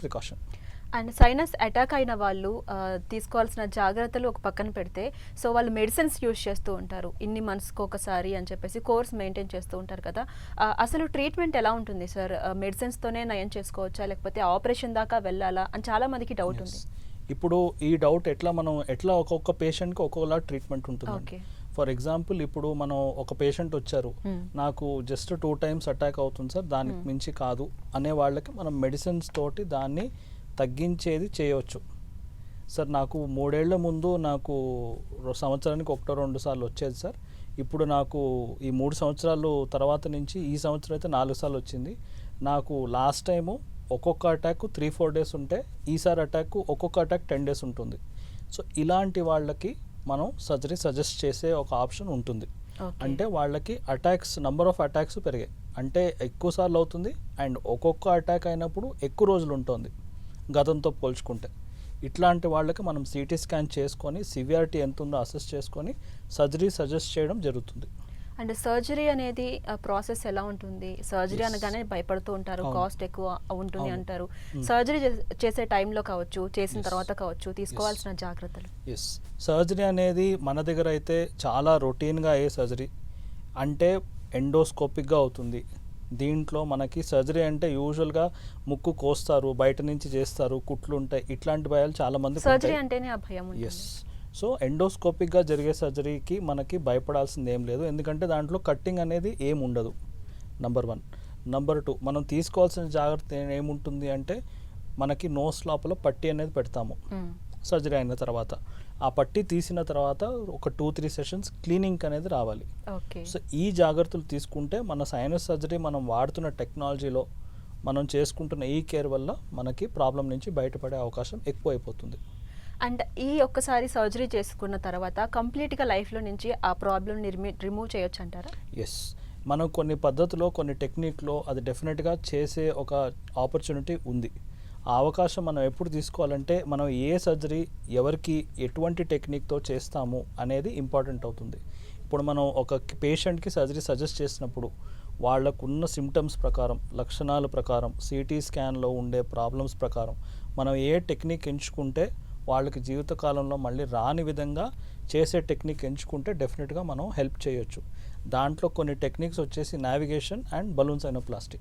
Precaution. And sinus attack అయిన వాళ్ళు తీసుకోవాల్సిన జాగ్రత్తలు ఒక పక్కన పెడితే, సో వాళ్ళు మెడిసిన్స్ యూజ్ చేస్తూ ఉంటారు ఇన్ని మంత్స్కి ఒకసారి అని చెప్పేసి కోర్స్ మెయింటైన్ చేస్తూ ఉంటారు కదా. అసలు ట్రీట్మెంట్ ఎలా ఉంటుంది సార్? మెడిసిన్స్తోనే నయం చేసుకోవచ్చా, లేకపోతే ఆపరేషన్ దాకా వెళ్ళాలా అని చాలా మందికి డౌట్ ఉంది. ఇప్పుడు ఈ డౌట్ ఎట్లా ఒక్కొక్క పేషెంట్కి ఒక్కొక్కలా ట్రీట్మెంట్ ఉంటుంది. ఓకే. ఫర్ ఎగ్జాంపుల్ ఇప్పుడు మనం ఒక పేషెంట్ వచ్చారు, నాకు జస్ట్ 2 times అటాక్ అవుతుంది సార్, దానికి మించి కాదు అనే వాళ్ళకి మనం మెడిసిన్స్ తోటి దాన్ని తగ్గించేది చేయవచ్చు. సార్ నాకు 3 ఏళ్ల ముందు నాకు సంవత్సరానికి 1-2 సార్లు వచ్చేది సార్, ఇప్పుడు నాకు ఈ 3 సంవత్సరాలు తర్వాత నుంచి ఈ సంవత్సరం అయితే 4 సార్లు వచ్చింది. నాకు లాస్ట్ టైము ఒక్కొక్క అటాక్ 3-4 days ఉంటే ఈసారి అటాక్ ఒక్కొక్క అటాక్ 10 days ఉంటుంది. సో ఇలాంటి వాళ్ళకి మనం సర్జరీ సజెస్ట్ చేసే ఒక ఆప్షన్ ఉంటుంది. అంటే వాళ్ళకి నంబర్ ఆఫ్ అటాక్స్ పెరిగాయి అంటే ఎక్కువ సార్లు అవుతుంది, అండ్ ఒక్కొక్క అటాక్ అయినప్పుడు ఎక్కువ రోజులు ఉంటుంది గతంతో పోల్చుకుంటే. ఇట్లాంటి వాళ్ళకి మనం సిటీ స్కాన్ చేసుకొని సివియారిటీ ఎంత ఉందో అసెస్ చేసుకొని సర్జరీ సజెస్ట్ చేయడం జరుగుతుంది. అండ్ సర్జరీ అనేది ప్రాసెస్ ఎలా ఉంటుంది? సర్జరీ అనగానే భయపడుతూ ఉంటారు, కాస్ట్ ఎక్కువ ఉంటుంది అంటారు. సర్జరీ చేసే టైంలో కావచ్చు, చేసిన తర్వాత కావచ్చు, తీసుకోవాల్సిన జాగ్రత్తలు. సర్జరీ అనేది మన దగ్గర అయితే చాలా రొటీన్గా అయ్యే సర్జరీ, అంటే ఎండోస్కోపిక్గా అవుతుంది. దీంట్లో మనకి సర్జరీ అంటే యూజువల్గా ముక్కు కోస్తారు, బయట నుంచి చేస్తారు, కుట్లు ఉంటాయి, ఇట్లాంటి భయాలు చాలా మంది. సర్జరీ అంటేనే ఆ భయం ఉంటుంది. సో ఎండోస్కోపిక్గా జరిగే సర్జరీకి మనకి భయపడాల్సింది ఏం లేదు, ఎందుకంటే దాంట్లో కట్టింగ్ అనేది ఏం ఉండదు. నంబర్ 1. నంబర్ 2, మనం తీసుకోవాల్సిన జాగ్రత్త ఏముంటుంది అంటే మనకి నోస్ లోపల పట్టీ అనేది పెడతాము సర్జరీ అయిన తర్వాత. ఆ పట్టీ తీసిన తర్వాత ఒక 2-3 sessions క్లీనింగ్ అనేది రావాలి. సో ఈ జాగ్రత్తలు తీసుకుంటే మన సైనస్ సర్జరీ మనం వాడుతున్న టెక్నాలజీలో మనం చేసుకుంటున్న ఈ కేర్ వల్ల మనకి ప్రాబ్లం నుంచి బయటపడే అవకాశం ఎక్కువ అయిపోతుంది. అండ్ ఈ ఒక్కసారి సర్జరీ చేసుకున్న తర్వాత కంప్లీట్గా లైఫ్లో నుంచి ఆ ప్రాబ్లమ్ రిమూవ్ చేయొచ్చు అంటారా? ఎస్, మనం కొన్ని పద్ధతిలో కొన్ని టెక్నిక్లో అది డెఫినెట్గా చేసే ఒక ఆపర్చునిటీ ఉంది. ఆ అవకాశం మనం ఎప్పుడు తీసుకోవాలంటే మనం ఏ సర్జరీ ఎవరికి ఎటువంటి టెక్నిక్తో చేస్తాము అనేది ఇంపార్టెంట్ అవుతుంది. ఇప్పుడు మనం ఒక పేషెంట్కి సర్జరీ సజెస్ట్ చేసినప్పుడు వాళ్ళకున్న సిమ్టమ్స్ ప్రకారం, లక్షణాల ప్రకారం, సిటీ స్కాన్లో ఉండే ప్రాబ్లమ్స్ ప్రకారం మనం ఏ టెక్నిక్ ఎంచుకుంటే వాళ్ళకి జీవితకాలంలో మళ్ళీ రాని విధంగా చేసే టెక్నిక్ ఎంచుకుంటే డెఫినెట్గా మనం హెల్ప్ చేయొచ్చు. దాంట్లో కొన్ని టెక్నిక్స్ వచ్చేసి నావిగేషన్ అండ్ బలూన్ సైనోప్లాస్టీ.